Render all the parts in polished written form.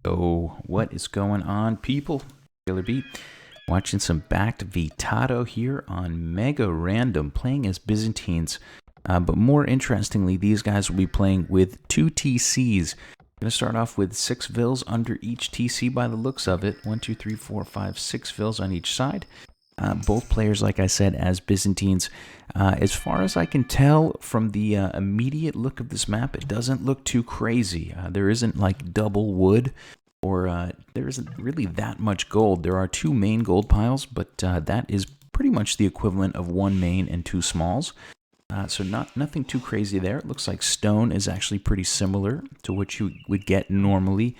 So, what is going on, people? Killer Beat. Watching some BacT v TaToH here on Megarandom, playing as Byzantines. But more interestingly, these guys will be playing with 2 TCs. I'm going to start off with 6 vills under each TC by the looks of it. 1, 2, 3, 4, 5, 6 vills on each side. Both players, like I said, as Byzantines. As far as I can tell from the immediate look of this map, it doesn't look too crazy. There isn't like double wood, or there isn't really that much gold. There are 2 main gold piles, but that is pretty much the equivalent of 1 main and 2 smalls. So nothing too crazy there. It looks like stone is actually pretty similar to what you would get normally.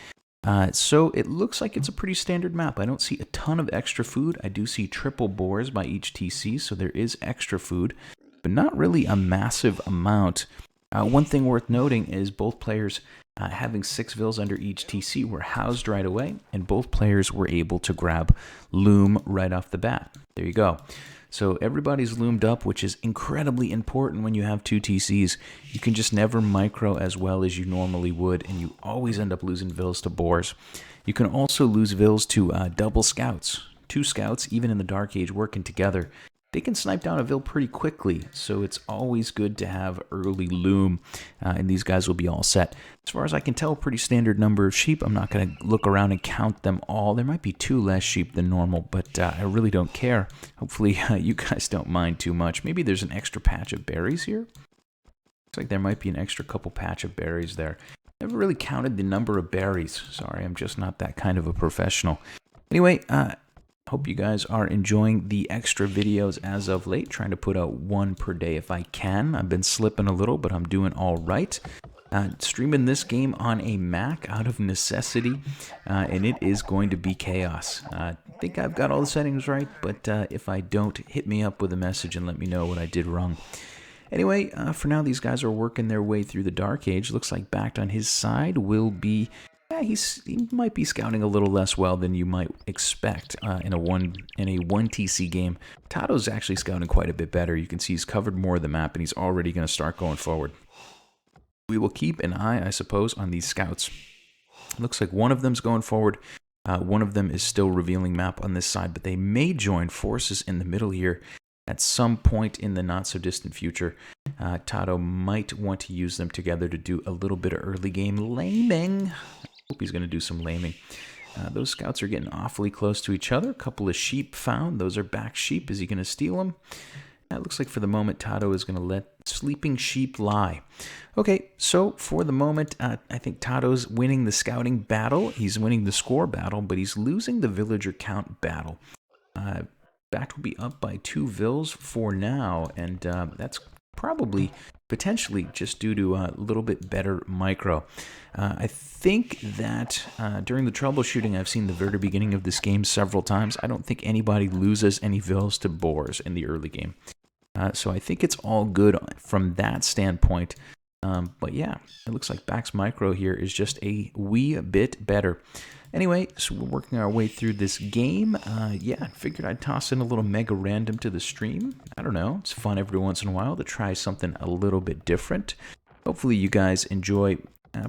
So it looks like it's a pretty standard map. I don't see a ton of extra food. I do see triple bores by each TC, so there is extra food, but not really a massive amount. One thing worth noting is both players having 6 vills under each TC were housed right away, and both players were able to grab loom right off the bat. There you go. So everybody's loomed up, which is incredibly important when you have 2 TCs. You can just never micro as well as you normally would, and you always end up losing vills to bores. You can also lose vills to double scouts. 2 scouts, even in the Dark Age, working together. They can snipe down a vill pretty quickly, so it's always good to have early loom, and these guys will be all set. As far as I can tell, pretty standard number of sheep. I'm not going to look around and count them all. There might be 2 less sheep than normal, but I really don't care. Hopefully you guys don't mind too much. Maybe there's an extra patch of berries here. Looks like there might be an extra couple patch of berries there. Never really counted the number of berries. Sorry, I'm just not that kind of a professional. Anyway, hope you guys are enjoying the extra videos as of late. Trying to put out 1 per day if I can. I've been slipping a little, but I'm doing all right. Streaming this game on a Mac out of necessity, and it is going to be chaos. I think I've got all the settings right, but if I don't, hit me up with a message and let me know what I did wrong. Anyway, for now, these guys are working their way through the Dark Age. Looks like BacT on his side will be... he might be scouting a little less well than you might expect in a 1 TC game. TaToH's actually scouting quite a bit better. You can see he's covered more of the map, and he's already going to start going forward. We will keep an eye, I suppose, on these scouts. Looks like one of them's going forward. One of them is still revealing map on this side, but they may join forces in the middle here at some point in the not-so-distant future. TaToH might want to use them together to do a little bit of early game laming. Hope he's going to do some laming. Those scouts are getting awfully close to each other. A couple of sheep found. Those are BacT sheep. Is he going to steal them? It looks like for the moment TaToH is going to let sleeping sheep lie. Okay, so for the moment, I think TaToH's winning the scouting battle. He's winning the score battle, but he's losing the villager count battle. BacT will be up by 2 vills for now, and that's probably potentially just due to a little bit better micro. I think that during the troubleshooting, I've seen the very beginning of this game several times. I don't think anybody loses any vills to bores in the early game. So I think it's all good from that standpoint. But yeah, it looks like BacT's micro here is just a wee bit better. Anyway, so we're working our way through this game. Yeah, I figured I'd toss in a little Megarandom to the stream. I don't know, it's fun every once in a while to try something a little bit different. Hopefully you guys enjoy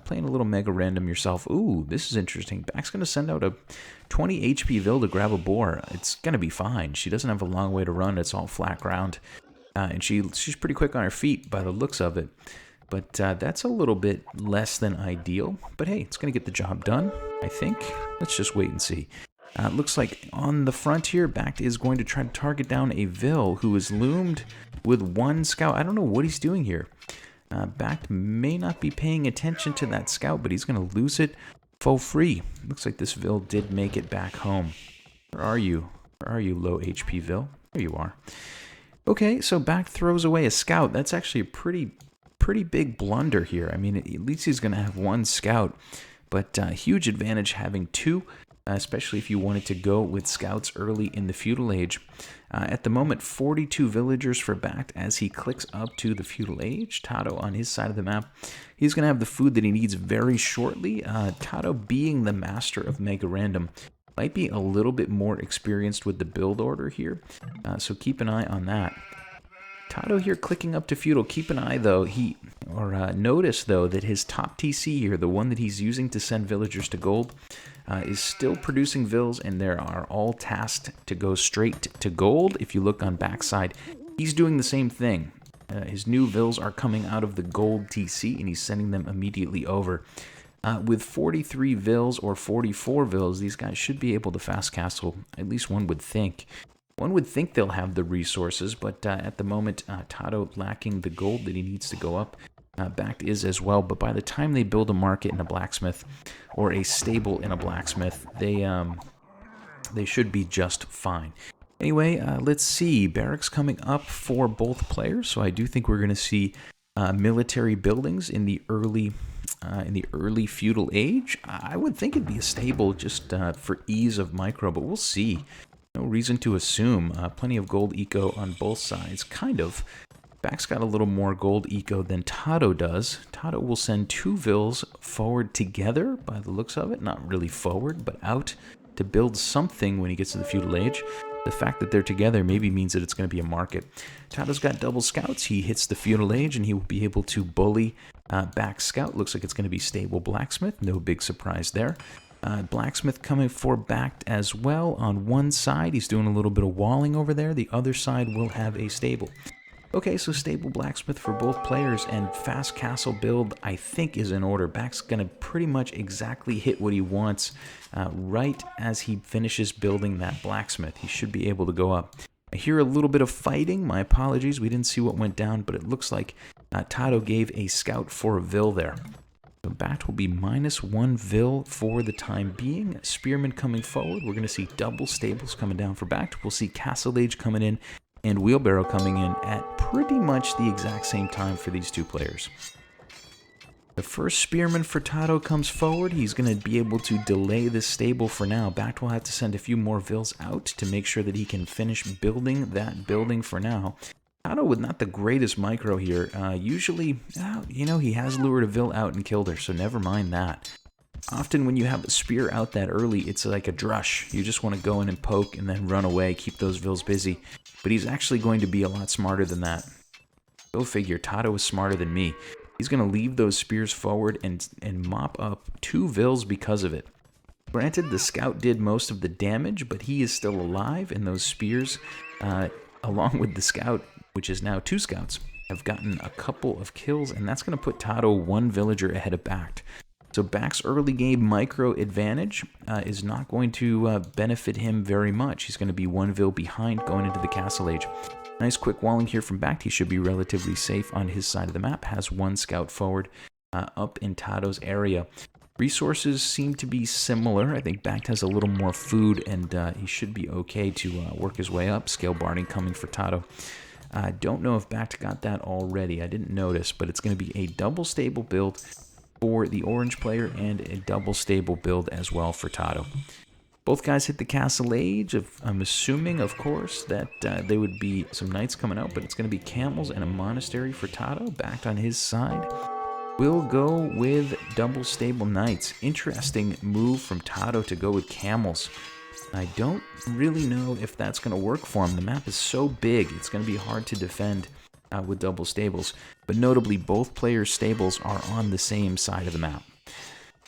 playing a little Megarandom yourself. Ooh, this is interesting. BacT's going to send out a 20 HP vill to grab a boar. It's going to be fine. She doesn't have a long way to run. It's all flat ground. And she's pretty quick on her feet by the looks of it. But that's a little bit less than ideal. But hey, it's going to get the job done, I think. Let's just wait and see. Looks like on the front here, BacT is going to try to target down a vill who is loomed with 1 scout. I don't know what he's doing here. BacT may not be paying attention to that scout, but he's going to lose it for free. Looks like this vill did make it back home. Where are you? Where are you, low HP vill? There you are. Okay, so BacT throws away a scout. That's actually a pretty big blunder here. I mean, at least he's going to have 1 scout, but huge advantage having 2, especially if you wanted to go with scouts early in the feudal age. At the moment, 42 villagers for BacT as he clicks up to the feudal age. TaToH on his side of the map, he's going to have the food that he needs very shortly. TaToH, being the master of Megarandom, might be a little bit more experienced with the build order here, so keep an eye on that. TaToH here clicking up to feudal. Keep an eye though, notice though that his top TC here, the one that he's using to send villagers to gold, is still producing vills, and they are all tasked to go straight to gold. If you look on backside, he's doing the same thing. His new vills are coming out of the gold TC, and he's sending them immediately over. With 43 vills or 44 vills, these guys should be able to fast castle, at least one would think. One would think they'll have the resources, but at the moment, TaToH lacking the gold that he needs to go up. BacT is as well, but by the time they build a market in a blacksmith, or a stable in a blacksmith, they should be just fine. Anyway, let's see. Barracks coming up for both players, so I do think we're going to see military buildings in the early feudal age. I would think it'd be a stable just for ease of micro, but we'll see. No reason to assume. Plenty of gold eco on both sides, kind of. BacT's got a little more gold eco than TaToH does. TaToH will send 2 vills forward together, by the looks of it. Not really forward, but out to build something when he gets to the feudal age. The fact that they're together maybe means that it's going to be a market. TaToH's got double scouts. He hits the feudal age, and he will be able to bully BacT's scout. Looks like it's going to be stable blacksmith. No big surprise there. Blacksmith coming for BacT as well. On one side, he's doing a little bit of walling over there. The other side will have a stable. Okay, so stable blacksmith for both players, and fast castle build, I think, is in order. BacT's going to pretty much exactly hit what he wants right as he finishes building that blacksmith. He should be able to go up. I hear a little bit of fighting. My apologies. We didn't see what went down, but it looks like TaToH gave a scout for a vill there. So BacT will be -1 vill for the time being. Spearman coming forward. We're going to see double stables coming down for BacT. We'll see Castle Age coming in and Wheelbarrow coming in at pretty much the exact same time for these two players. The first Spearman for TaToH comes forward. He's going to be able to delay this stable for now. BacT will have to send a few more vills out to make sure that he can finish building that building for now. TaToH with not the greatest micro here. Usually, you know, he has lured a vill out and killed her, so never mind that. Often when you have a spear out that early, it's like a drush. You just want to go in and poke and then run away, keep those vills busy. But he's actually going to be a lot smarter than that. Go figure, TaToH is smarter than me. He's going to leave those spears forward and mop up 2 vills because of it. Granted, the scout did most of the damage, but he is still alive, and those spears, along with the scout, which is now 2 scouts, have gotten a couple of kills, and that's going to put TaToH 1 villager ahead of BacT. So BacT's early game micro advantage is not going to benefit him very much. He's going to be 1 vill behind going into the Castle Age. Nice quick walling here from BacT. He should be relatively safe on his side of the map. Has 1 scout forward up in TaToH's area. Resources seem to be similar. I think BacT has a little more food, and he should be okay to work his way up. Scale Barding coming for TaToH. I don't know if BacT got that already. I didn't notice, but it's going to be a double stable build for the orange player and a double stable build as well for TaToH. Both guys hit the Castle Age. I'm assuming, of course, that there would be some knights coming out, but it's going to be camels and a monastery for TaToH. BacT on his side. We'll go with double stable knights. Interesting move from TaToH to go with camels. I don't really know if that's going to work for him. The map is so big, it's going to be hard to defend with double stables. But notably, both players' stables are on the same side of the map.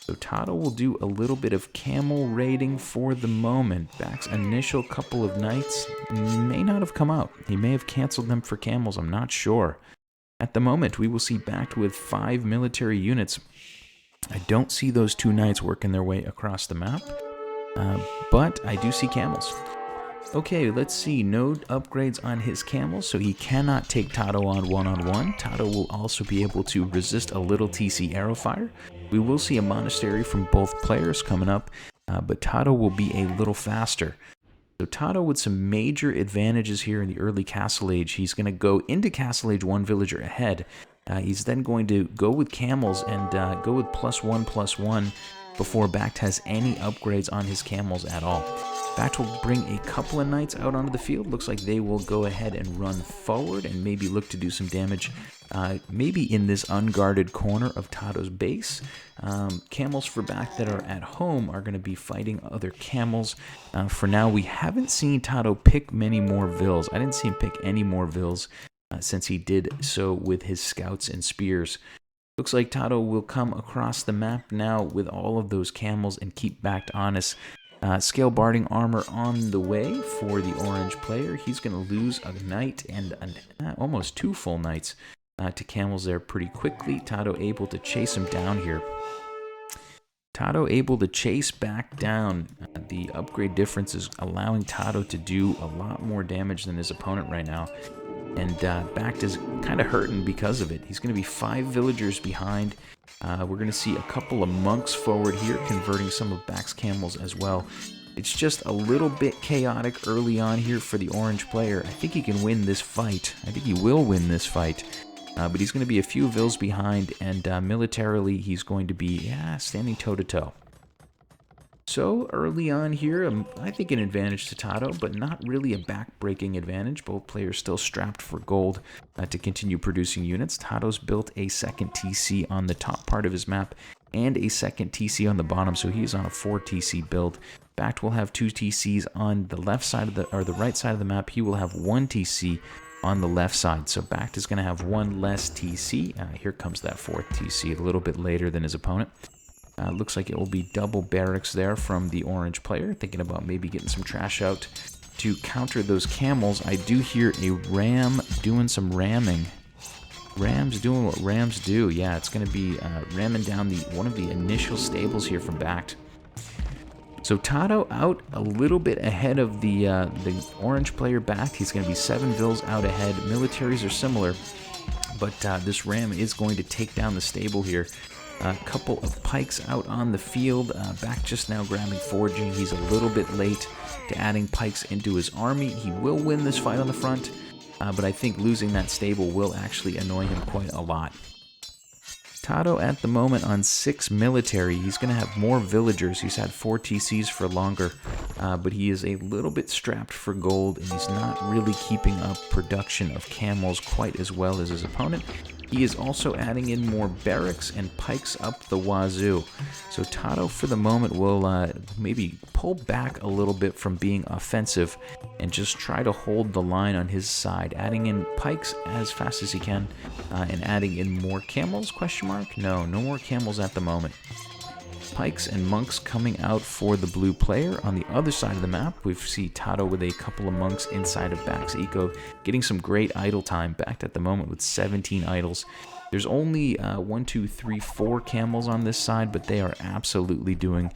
So TaToH will do a little bit of camel raiding for the moment. BacT's initial couple of knights may not have come out. He may have canceled them for camels, I'm not sure. At the moment, we will see BacT with 5 military units. I don't see those 2 knights working their way across the map, but I do see camels. Okay, let's see. No upgrades on his camels, so he cannot take TaToH on one-on-one. TaToH will also be able to resist a little TC arrow fire. We will see a monastery from both players coming up, but TaToH will be a little faster. So TaToH with some major advantages here in the early Castle Age. He's going to go into Castle Age 1 villager ahead. He's then going to go with camels and go with +1/+1 before BacT has any upgrades on his camels at all. BacT will bring a couple of knights out onto the field. Looks like they will go ahead and run forward and maybe look to do some damage, maybe in this unguarded corner of TaToH's base. Camels for BacT that are at home are going to be fighting other camels. For now, we haven't seen TaToH pick many more vills. I didn't see him pick any more vills since he did so with his scouts and spears. Looks like TaToH will come across the map now with all of those camels and keep BacT honest. Scale Barding armor on the way for the orange player. He's going to lose a knight and almost 2 full knights to camels there pretty quickly. TaToH able to chase him down here. TaToH able to chase BacT down. The upgrade difference is allowing TaToH to do a lot more damage than his opponent right now. And BacT is kind of hurting because of it. He's going to be 5 villagers behind. We're going to see a couple of monks forward here, converting some of BacT's camels as well. It's just a little bit chaotic early on here for the orange player. I think he can win this fight. I think he will win this fight. But he's going to be a few vills behind, and militarily he's going to be standing toe-to-toe. So early on here, I think an advantage to TaToH, but not really a back-breaking advantage. Both players still strapped for gold to continue producing units. TaToH's built a second TC on the top part of his map and a second TC on the bottom, so he's on a 4 TC build. BacT will have 2 TCs on the left side of the right side of the map. He will have 1 TC on the left side, so BacT is going to have 1 less TC. Here comes that 4th TC a little bit later than his opponent. Looks like it will be double barracks there from the orange player, thinking about maybe getting some trash out to counter those camels. I do hear a ram doing some ramming. Rams doing what rams do. Yeah, it's going to be ramming down one of the initial stables here from BacT. So TaToH out a little bit ahead of the orange player BacT. He's going to be 7 vills out ahead. Militaries are similar, but this ram is going to take down the stable here. A couple of pikes out on the field. BacT just now grabbing foraging. He's a little bit late to adding pikes into his army. He will win this fight on the front, but I think losing that stable will actually annoy him quite a lot. TaToH at the moment on 6 military. He's going to have more villagers. He's had 4 TCs for longer, but he is a little bit strapped for gold, and he's not really keeping up production of camels quite as well as his opponent. He is also adding in more barracks and pikes up the wazoo. So TaToH for the moment will maybe pull back a little bit from being offensive and just try to hold the line on his side, adding in pikes as fast as he can and adding in more camels, question mark? No more camels at the moment. Pikes and monks coming out for the blue player. On the other side of the map, we see TaToH with a couple of monks inside of BacT's eco, getting some great idle time. BacT at the moment with 17 idols. There's only 1, 2, 3, 4 camels on this side, but they are absolutely doing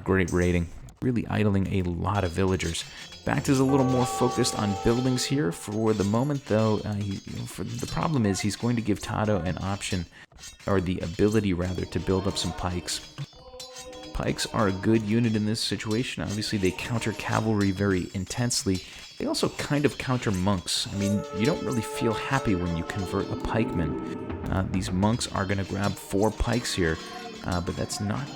great raiding. Really idling a lot of villagers. BacT is a little more focused on buildings here for the moment, though. The problem is he's going to give TaToH an option, or the ability rather, to build up some pikes. Pikes are a good unit in this situation. Obviously, they counter cavalry very intensely. They also kind of counter monks. I mean, you don't really feel happy when you convert a pikeman. These monks are going to grab 4 pikes here, but that's not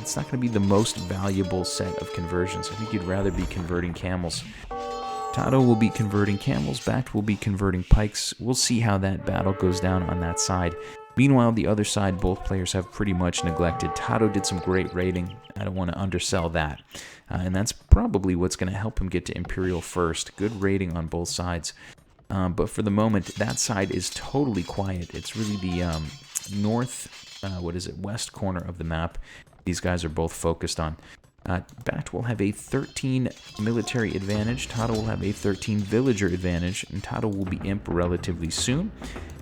it's not going to be the most valuable set of conversions. I think you'd rather be converting camels. TaToH will be converting camels. BacT will be converting pikes. We'll see how that battle goes down on that side. Meanwhile, the other side, both players have pretty much neglected. TaToH did some great raiding. I don't want to undersell that. And that's probably what's going to help him get to Imperial first. Good raiding on both sides. But for the moment, that side is totally quiet. It's really the west corner of the map these guys are both focused on. BacT will have a 13 military advantage. TaToH will have a 13 villager advantage, and TaToH will be imp relatively soon.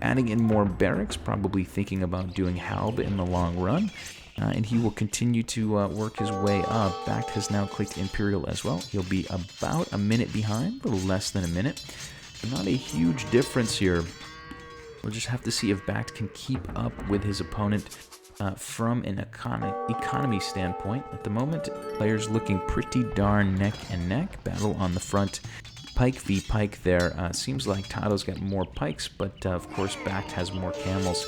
Adding in more barracks, probably thinking about doing Halb in the long run. And he will continue to work his way up. BacT has now clicked Imperial as well. He'll be about a minute behind, a little less than a minute. Not a huge difference here. We'll just have to see if BacT can keep up with his opponent from an economy standpoint. At the moment, players looking pretty darn neck and neck. Battle on the front. Pike v pike there. Seems like TaToH's got more pikes, but of course BacT has more camels.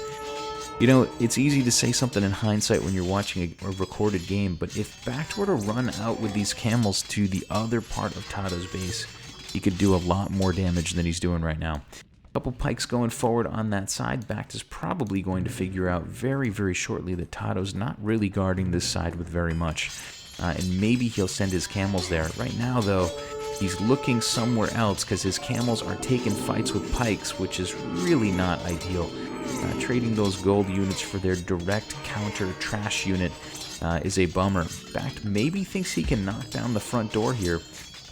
You know, it's easy to say something in hindsight when you're watching a recorded game, but if BacT were to run out with these camels to the other part of TaToH's base, he could do a lot more damage than he's doing right now. Couple pikes going forward on that side. BacT is probably going to figure out very, very shortly that TaToH's not really guarding this side with very much. And maybe he'll send his camels there. Right now, though, He's looking somewhere else because his camels are taking fights with pikes, which is really not ideal. Trading those gold units for their direct counter trash unit is a bummer. BacT maybe thinks he can knock down the front door here.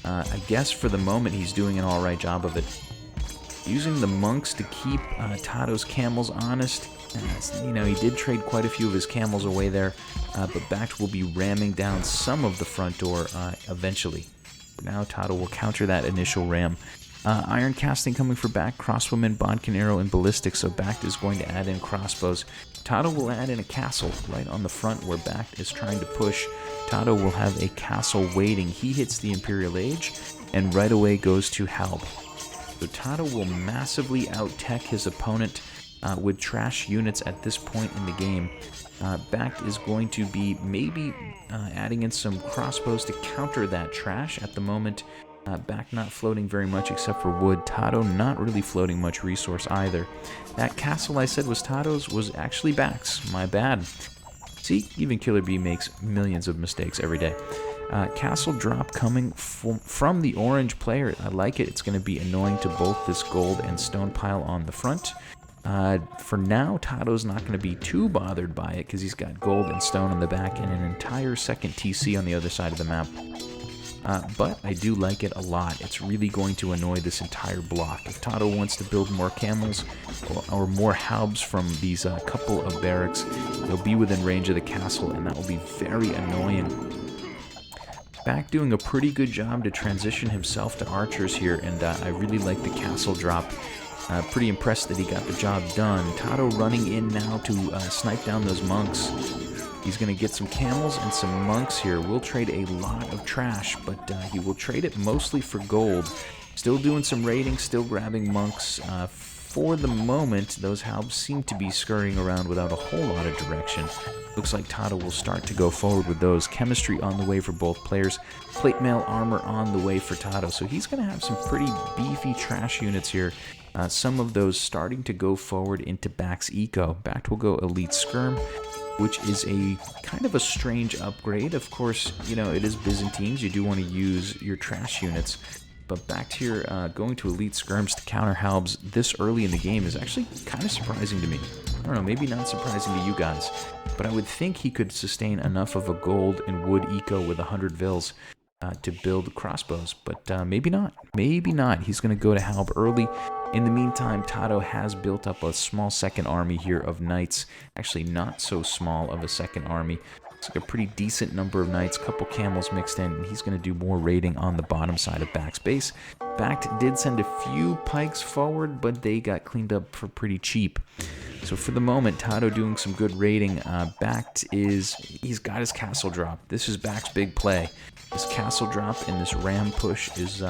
I guess for the moment he's doing an alright job of it. Using the monks to keep TaToH's camels honest. You know, he did trade quite a few of his camels away there, but BacT will be ramming down some of the front door eventually. Now TaToH will counter that initial ram. Iron casting coming for BacT, crossbowmen, bodkin arrow, and ballistics, so BacT is going to add in crossbows. TaToH will add in a castle right on the front where BacT is trying to push. TaToH will have a castle waiting. He hits the Imperial Age and right away goes to Halb. So TaToH will massively out-tech his opponent with trash units at this point in the game. BacT is going to be maybe adding in some crossbows to counter that trash. At the moment, BacT not floating very much except for wood. TaToH not really floating much resource either. That castle I said was TaToH's was actually BacT's. My bad. See, even Killer B makes millions of mistakes every day. Castle drop coming from the orange player. I like it. It's going to be annoying to both this gold and stone pile on the front. For now, TaToH's not going to be too bothered by it because he's got gold and stone on the back and an entire second TC on the other side of the map. But I do like it a lot. It's really going to annoy this entire block. If TaToH wants to build more camels or more Halbs from these couple of barracks, they'll be within range of the castle, and that will be very annoying. BacT doing a pretty good job to transition himself to archers here, and I really like the castle drop. Pretty impressed that he got the job done. TaToH running in now to snipe down those monks. He's going to get some camels and some monks here. We'll trade a lot of trash, but he will trade it mostly for gold. Still doing some raiding, still grabbing monks. For the moment, those Halbs seem to be scurrying around without a whole lot of direction. Looks like TaToH will start to go forward with those. Chemistry on the way for both players. Plate mail armor on the way for TaToH. So he's going to have some pretty beefy trash units here. Some of those starting to go forward into BacT's eco. BacT will go Elite Skirm, which is a kind of a strange upgrade. Of course, you know, it is Byzantines. You do want to use your trash units. But BacT here, going to Elite Skirms to counter Halbs this early in the game is actually kind of surprising to me. I don't know, maybe not surprising to you guys. But I would think he could sustain enough of a gold and wood eco with 100 Vils to build crossbows. But maybe not. Maybe not. He's going to go to Halb early. In the meantime, TaToH has built up a small second army here of knights. Actually, not so small of a second army. It's like a pretty decent number of knights, couple camels mixed in, and he's going to do more raiding on the bottom side of BacT's base. BacT did send a few pikes forward, but they got cleaned up for pretty cheap. So for the moment, TaToH doing some good raiding. BacT he's got his castle drop. This is BacT's big play. This castle drop and this ram push is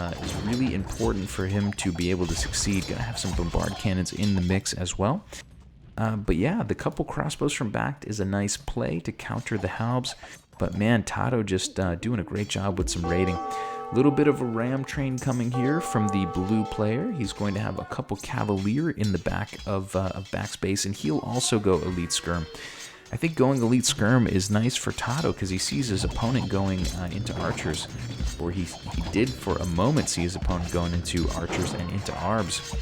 really important for him to be able to succeed. Gonna have some bombard cannons in the mix as well. But yeah, the couple crossbows from BacT is a nice play to counter the Halbs. But man, TaToH just doing a great job with some raiding. A little bit of a ram train coming here from the blue player. He's going to have a couple cavalier in the back of BacT's base, and he'll also go Elite Skirm. I think going Elite Skirm is nice for TaToH because he sees his opponent going into archers. Or he did for a moment see his opponent going into archers and into arbs.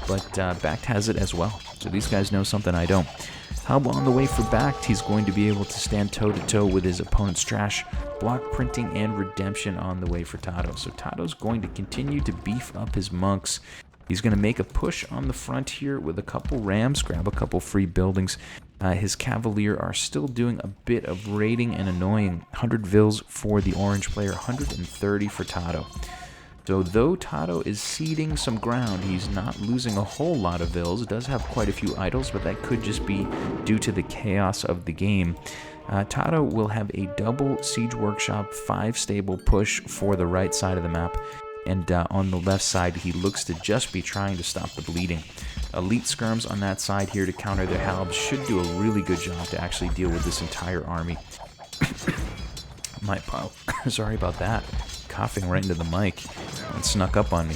But BacT has it as well. So these guys know something I don't. Halb on the way for BacT. He's going to be able to stand toe-to-toe with his opponent's trash. Block printing and redemption on the way for TaToH. So TaToH's going to continue to beef up his monks. He's going to make a push on the front here with a couple rams, grab a couple free buildings. His cavalier are still doing a bit of raiding and annoying. 100 Vils for the orange player, 130 for TaToH. So though TaToH is ceding some ground, he's not losing a whole lot of Vils. Does have quite a few idols, but that could just be due to the chaos of the game. TaToH will have a double Siege Workshop 5 stable push for the right side of the map. And on the left side, he looks to just be trying to stop the bleeding. Elite Skirms on that side here to counter their Halbs should do a really good job to actually deal with this entire army. Sorry about that. Coughing right into the mic. It snuck up on me.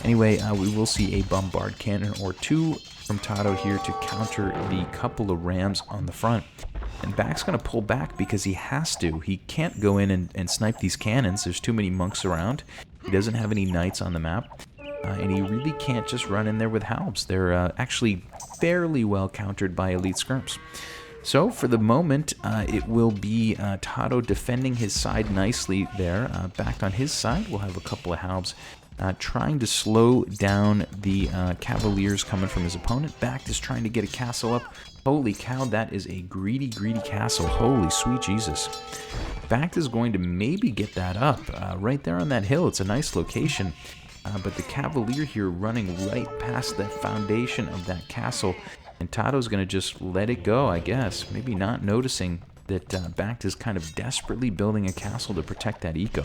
Anyway, we will see a bombard cannon or two from TaToH here to counter the couple of rams on the front. And BacT's going to pull back because he has to. He can't go in and snipe these cannons. There's too many monks around. He doesn't have any knights on the map. And he really can't just run in there with halbs. They're actually fairly well countered by elite skirms. So for the moment, it will be TaToH defending his side nicely there. BacT on his side, we'll have a couple of halbs trying to slow down the cavaliers coming from his opponent. BacT is trying to get a castle up. Holy cow, that is a greedy, greedy castle. Holy sweet Jesus. BacT is going to maybe get that up right there on that hill. It's a nice location. But the cavalier here running right past the foundation of that castle. And TaToH's going to just let it go, I guess. Maybe not noticing that BacT is kind of desperately building a castle to protect that eco.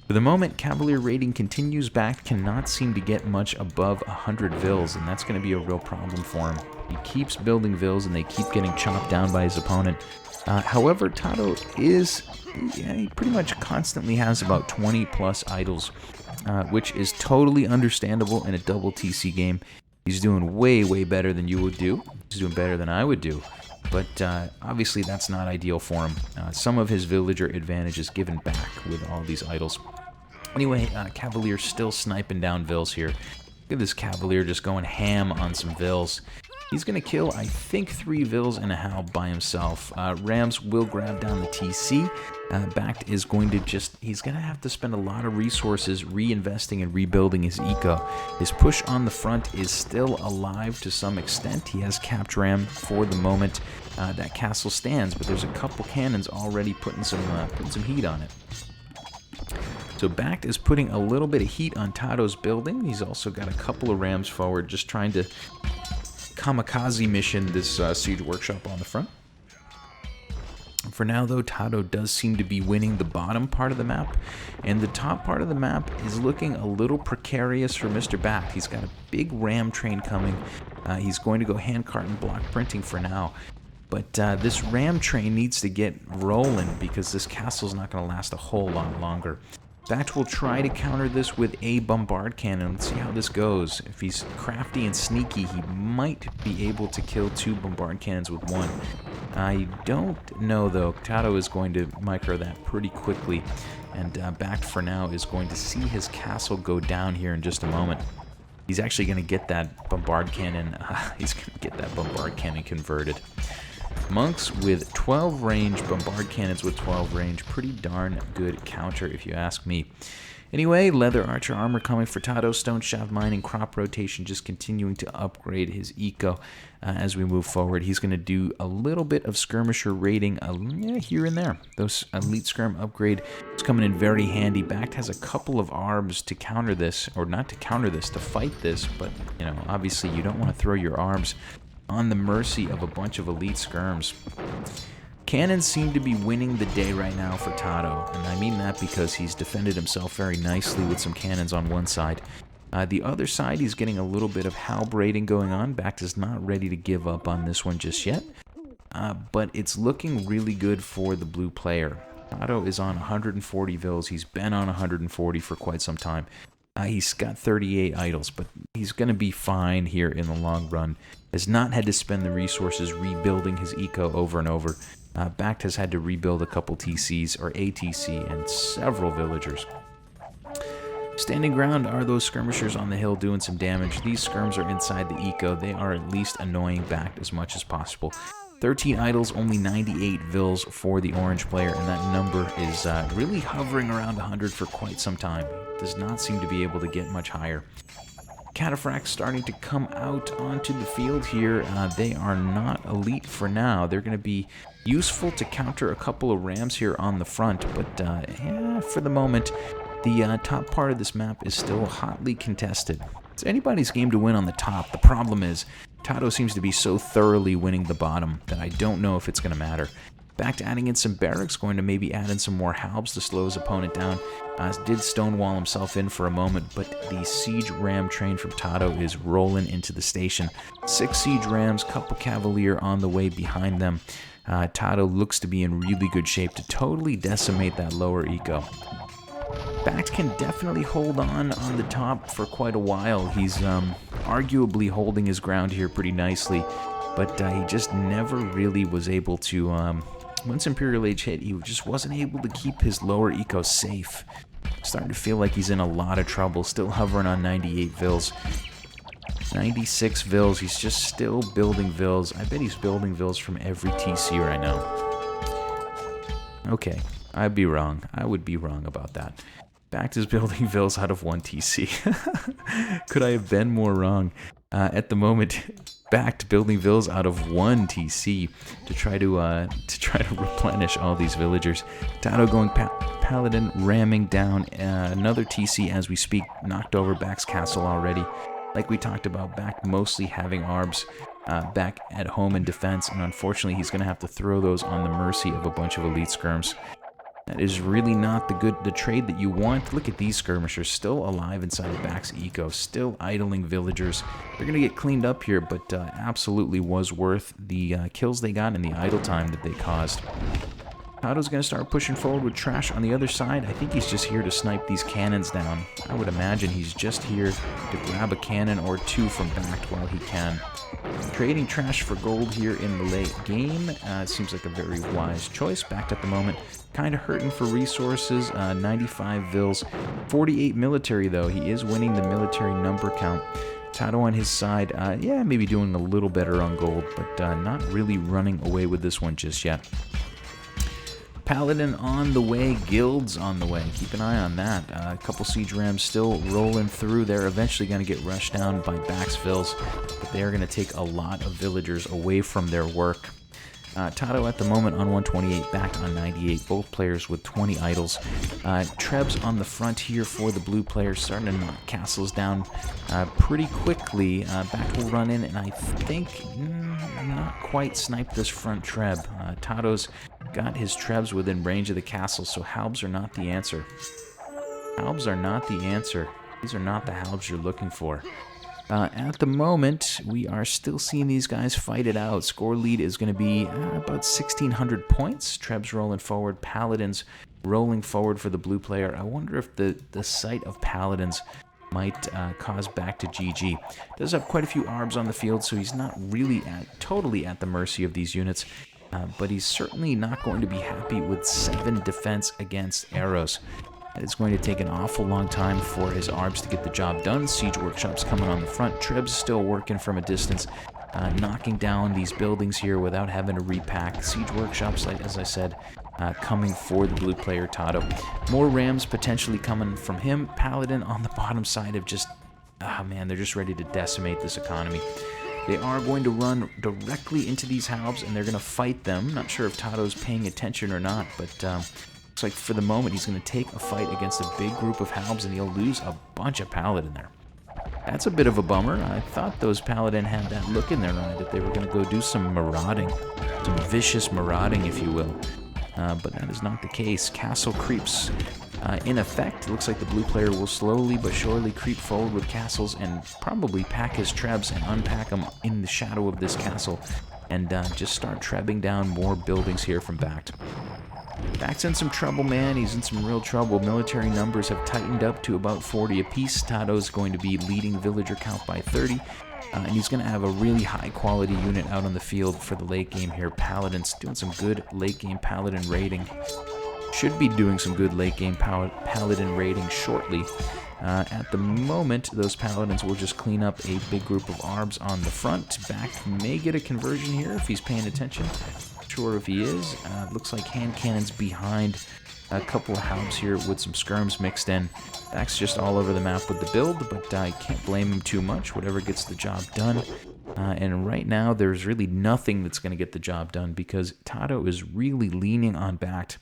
For the moment, cavalier raiding continues. BacT cannot seem to get much above 100 vills, and that's going to be a real problem for him. He keeps building vills, and they keep getting chopped down by his opponent. However, TaToH is, he pretty much constantly has about 20 plus idols, which is totally understandable in a double TC game. He's doing way, way better than you would do. He's doing better than I would do. But obviously that's not ideal for him. Some of his villager advantage is given back with all these idols. Anyway, Cavalier still sniping down vills here. Look at this Cavalier just going ham on some vills. He's going to kill, I think, 3 vills and a halb by himself. Rams will grab down the TC. BacT is going to he's going to have to spend a lot of resources reinvesting and rebuilding his eco. His push on the front is still alive to some extent. He has capped ram for the moment. That castle stands, but there's a couple cannons already putting some heat on it. So BacT is putting a little bit of heat on TaToH's building. He's also got a couple of rams forward, just trying to kamikaze mission this siege workshop on the front. For now, though, TaToH does seem to be winning the bottom part of the map, and the top part of the map is looking a little precarious for Mr. BacT. He's got a big ram train coming. He's going to go handcart and block printing for now. But this ram train needs to get rolling because this castle's not going to last a whole lot longer. BacT will try to counter this with a bombard cannon. Let's see how this goes. If he's crafty and sneaky, he might be able to kill 2 bombard cannons with 1. I don't know, though. TaToH is going to micro that pretty quickly. And BacT, for now, is going to see his castle go down here in just a moment. He's actually going to get that bombard cannon. He's going to get that bombard cannon converted. Monks with 12 range, bombard cannons with 12 range. Pretty darn good counter, if you ask me. Anyway, leather archer armor coming for TaToH, stone shaft mining, crop rotation, just continuing to upgrade his eco as we move forward. He's going to do a little bit of skirmisher raiding here and there. Those elite skirm upgrade is coming in very handy. BacT has a couple of arbs to counter this, or not to counter this, to fight this, but you know, obviously you don't want to throw your arbs on the mercy of a bunch of elite skirms. Cannons seem to be winning the day right now for TaToH, and I mean that because he's defended himself very nicely with some cannons on one side. The other side, he's getting a little bit of halb raiding going on. BacT is not ready to give up on this one just yet, but it's looking really good for the blue player. TaToH is on 140 vills. He's been on 140 for quite some time. He's got 38 idols, but he's going to be fine here in the long run. Has not had to spend the resources rebuilding his eco over and over. BacT has had to rebuild a couple TCs, or a TC, and several villagers. Standing ground are those skirmishers on the hill doing some damage. These skirms are inside the eco. They are at least annoying BacT as much as possible. 13 idols, only 98 vills for the orange player, and that number is really hovering around 100 for quite some time. Does not seem to be able to get much higher. Cataphracts starting to come out onto the field here. They are not elite for now. They're going to be useful to counter a couple of rams here on the front, but for the moment, the top part of this map is still hotly contested. It's anybody's game to win on the top. The problem is, TaToH seems to be so thoroughly winning the bottom that I don't know if it's going to matter. BacT adding in some barracks, going to maybe add in some more halbs to slow his opponent down. Did stonewall himself in for a moment, but the siege ram train from TaToH is rolling into the station. 6 siege rams, couple cavalier on the way behind them. TaToH looks to be in really good shape to totally decimate that lower eco. BacT can definitely hold on the top for quite a while. He's arguably holding his ground here pretty nicely. but he just never really was able to, once Imperial Age hit, he just wasn't able to keep his lower eco safe. Starting to feel like he's in a lot of trouble, still hovering on 98 Vils. 96 Vils, he's just still building Vils. I bet he's building Vils from every TC right now. Okay, I'd be wrong. I would be wrong about that. BacT is building Vils out of 1 TC. Could I have been more wrong? At the moment, BacT building Vils out of 1 TC to try to replenish all these villagers. TaToH going Paladin, ramming down another TC as we speak. Knocked over BacT's castle already. Like we talked about, BacT mostly having ARBs back at home in defense, and unfortunately he's going to have to throw those on the mercy of a bunch of elite skirms. That is really not the trade that you want. Look at these skirmishers still alive inside of BacT's eco, still idling villagers. They're going to get cleaned up here, but absolutely was worth the kills they got and the idle time that they caused. TaToH's going to start pushing forward with trash on the other side. I think he's just here to snipe these cannons down. I would imagine he's just here to grab a cannon or two from BacT while he can. Trading trash for gold here in the late game seems like a very wise choice. BacT at the moment kind of hurting for resources. 95 Vils, 48 military though. He is winning the military number count. TaToH on his side, yeah, maybe doing a little better on gold, but not really running away with this one just yet. Paladin on the way, guilds on the way. Keep an eye on that. A couple siege rams still rolling through. They're eventually going to get rushed down by BacT's Vils, but they are going to take a lot of villagers away from their work. TaToH at the moment on 128, BacT on 98, both players with 20 idols. Trebs on the front here for the blue players, starting to knock castles down pretty quickly. BacT will run in, and I think not quite snipe this front Treb. TaToH's got his Trebs within range of the castle, so halbs are not the answer. Halbs are not the answer. These are not the halbs you're looking for. At the moment, we are still seeing these guys fight it out. Score lead is going to be about 1,600 points. Trebs rolling forward, Paladins rolling forward for the blue player. I wonder if the sight of Paladins might cause BacT to GG. Does have quite a few ARBs on the field, so he's not really totally at the mercy of these units. But he's certainly not going to be happy with 7 defense against arrows. It's going to take an awful long time for his ARBs to get the job done. Siege Workshop's coming on the front. Treb's still working from a distance, knocking down these buildings here without having to repack. Siege Workshops, like as I said, coming for the blue player TaToH. More rams potentially coming from him. Paladin on the bottom side of just, man, they're just ready to decimate this economy. They are going to run directly into these halbs, and they're going to fight them. Not sure if TaToH's paying attention or not, but looks like for the moment he's going to take a fight against a big group of halbs, and he'll lose a bunch of Paladin there. That's a bit of a bummer. I thought those Paladin had that look in their eye that they were going to go do some marauding, some vicious marauding, if you will. But that is not the case. Castle creeps in effect. It looks like the blue player will slowly but surely creep forward with castles and probably pack his trebs and unpack them in the shadow of this castle and just start trebbing down more buildings here from BacT. BacT's in some trouble, man. He's in some real trouble. Military numbers have tightened up to about 40 apiece. TaToH's going to be leading villager count by 30. And he's going to have a really high-quality unit out on the field for the late game here. Paladins doing some good late-game Paladin raiding. Should be doing some good late-game Paladin raiding shortly. At the moment, those Paladins will just clean up a big group of ARBs on the front. BacT may get a conversion here if he's paying attention. Not sure if he is. Looks like hand cannons behind a couple of halbs here with some skirms mixed in. BacT's just all over the map with the build, but I can't blame him too much. Whatever gets the job done. And right now, there's really nothing that's going to get the job done because TaToH is really leaning on BacT.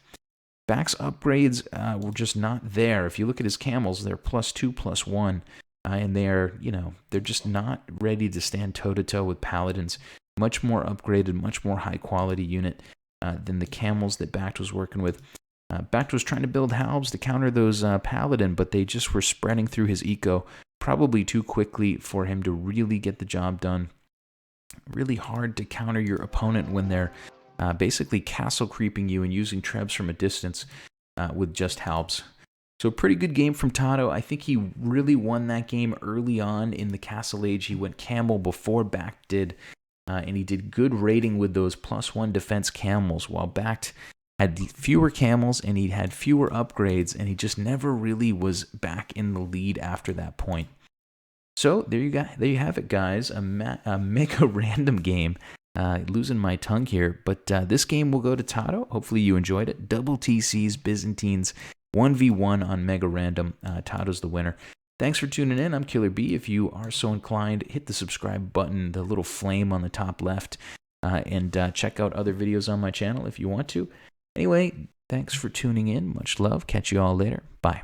BacT's upgrades were just not there. If you look at his camels, they're +2, +1. And they're, they're just not ready to stand toe-to-toe with Paladins. Much more upgraded, much more high-quality unit than the camels that BacT was working with. BacT was trying to build halbs to counter those Paladin, but they just were spreading through his eco probably too quickly for him to really get the job done. Really hard to counter your opponent when they're basically castle creeping you and using trebs from a distance with just halbs. So a pretty good game from TaToH. I think he really won that game early on in the castle age. He went camel before BacT did. and he did good rating with those +1 defense camels, while BacT had fewer camels and he had fewer upgrades, and he just never really was back in the lead after that point. So there you have it, guys. A Megarandom game. Losing my tongue here, but this game will go to TaToH. Hopefully you enjoyed it. Double TCs, Byzantines, 1v1 on Megarandom. TaToH's the winner. Thanks for tuning in. I'm Killer B. If you are so inclined, hit the subscribe button, the little flame on the top left, and check out other videos on my channel if you want to. Anyway, thanks for tuning in. Much love. Catch you all later. Bye.